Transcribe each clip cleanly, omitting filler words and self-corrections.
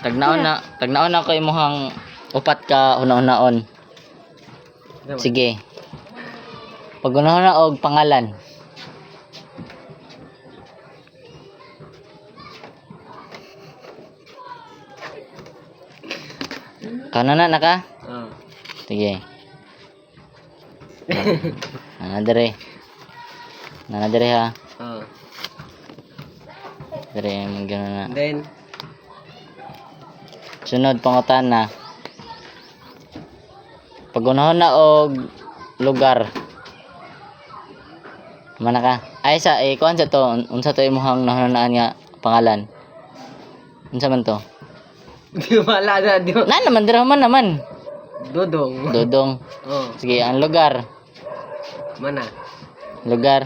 Tagnaon na ko imong upat ka una-unaon. Sige. Pag una og pangalan. Kanana na ka? Oo. Sige. Nanadere ha. Oo. Dere mo gano'n na. Then, Sunod pangutana. Pag unahon na og lugar. Mana ka? Ay sa kuan sa to, unsa to imong nahunaan nga pangalan? Unsa man to? di wala na. Na naman dira man naman. Dodong. Dodong. Oo. Sige, ang lugar. Mana? Lugar.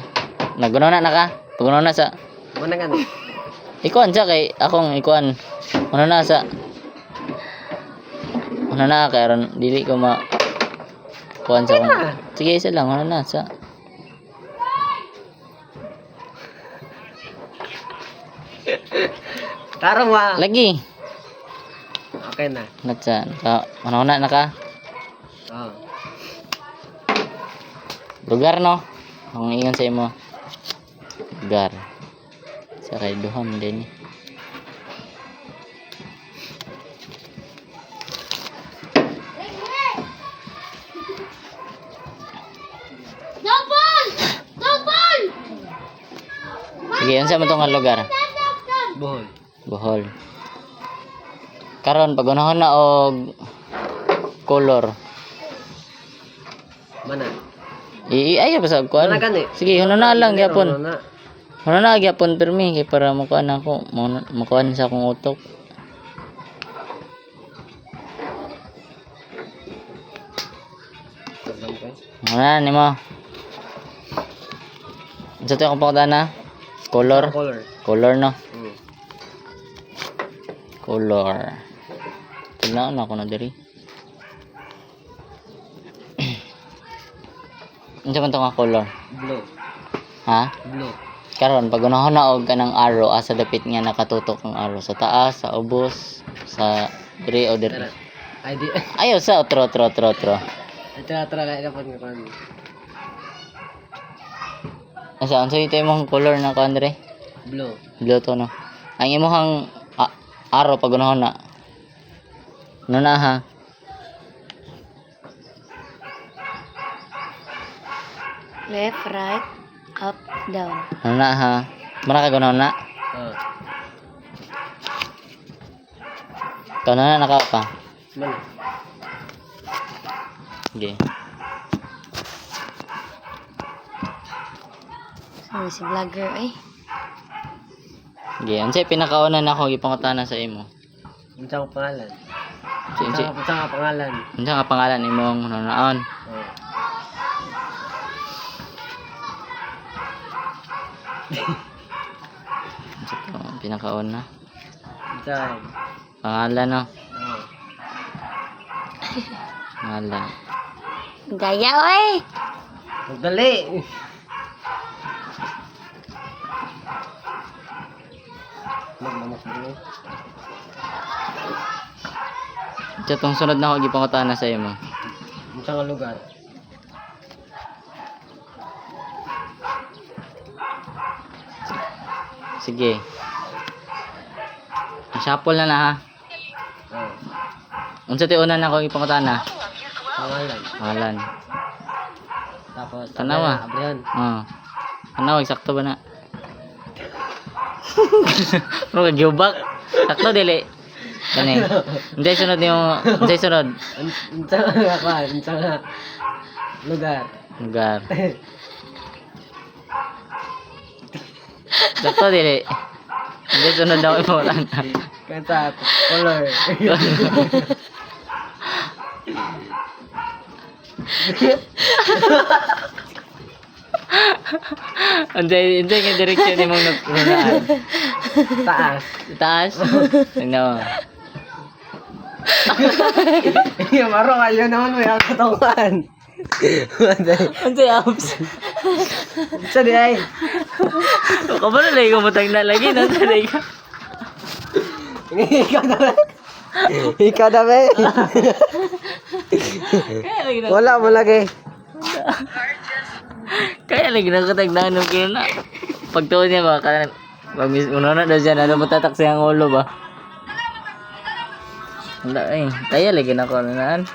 Nagunana na ka? Pag unahon na sa Mana ka na? ikuan siya kay akong ikuan. Ano na sa ano na kay aron dili ko ma kuan sa akong. Sige isa lang ano na sa Tarong wa. lagi. Okay na. Natsa ano na ka? Oo. Lugar no. Ang ingon sa imo. Lugar. Sa kay duhon din. Sige, unsa man tong nga lugar? Bohol. Bohol. Karon pag unahon na og color. Mana? Ayaw pa sa kuan. Mana gani? Sige, huno na lang gyapon. Ano na? Huno na gyapon permi kay para makuan ako, makuan sa akong utok. Huno na nimo. Unsa to akong pangutana? Color. Color. Color no. Hmm. Color. Tignan na ako na diri. Unsa man to nga color? Blue. Ha? Blue. Karon pag unahon na og kanang arrow asa dapit nga nakatutok ang arrow sa taas, sa ubos, sa diri o diri. Tara. Ay di. Ayaw sa otro. Tara na dapat nga kan. Asa unsa ito imong color na kuan diri? Blue. Blue to no. Ang imong arrow pag unahon na. Ano na ha? Left, right, up, down. Ano na ha? Mara ka gunahon na? Oo. Ikaw na naka pa. Mana? Sige. Sorry, si vlogger ay. Sige, unsay pinakauna na ako gipangutana sa imo? Unsa ang pangalan? Unsa Unsa ang pangalan? nga pangalan imong nunaon? Oo. Unsa to pinakauna? Unsa? Pangalan no. Oo. Pangalan. Gaya, oy! Magdali. Magmamok dali. Unsa tong sunod na ako gipangutana sa imo? Unsa nga lugar? Sige. Shuffle na ha. Oo. Unsa ti una na ako gipangutana? Pangalan. Pangalan. Tapos Tanawa. Abrihan. Ano, eksakto ba na? Ano ka, giubak? Sakto, dili. Kani. Hindi sunod yung, hindi sunod. Unsa nga ka? Unsa nga lugar? Lugar. Sakto, dili. Hindi sunod daw yung ulan. Kanta color. Hindi ka direksyon yung mga nagpunaan. Taas. Taas? Ano? Maro kayo naman may katawan. Ano yung abs? Sa di ay. Kabalo na yung kumutag na lagi. Nasa na Ikaw na. Ikaw na, be. Kaya lagi na. Wala mo lagi. Kaya lagi na katagnan ng kino na. Pagtuon niya ba, pag una na daw siya, ano matatak siyang ulo ba? Wala eh. Kaya lagi na ko naan.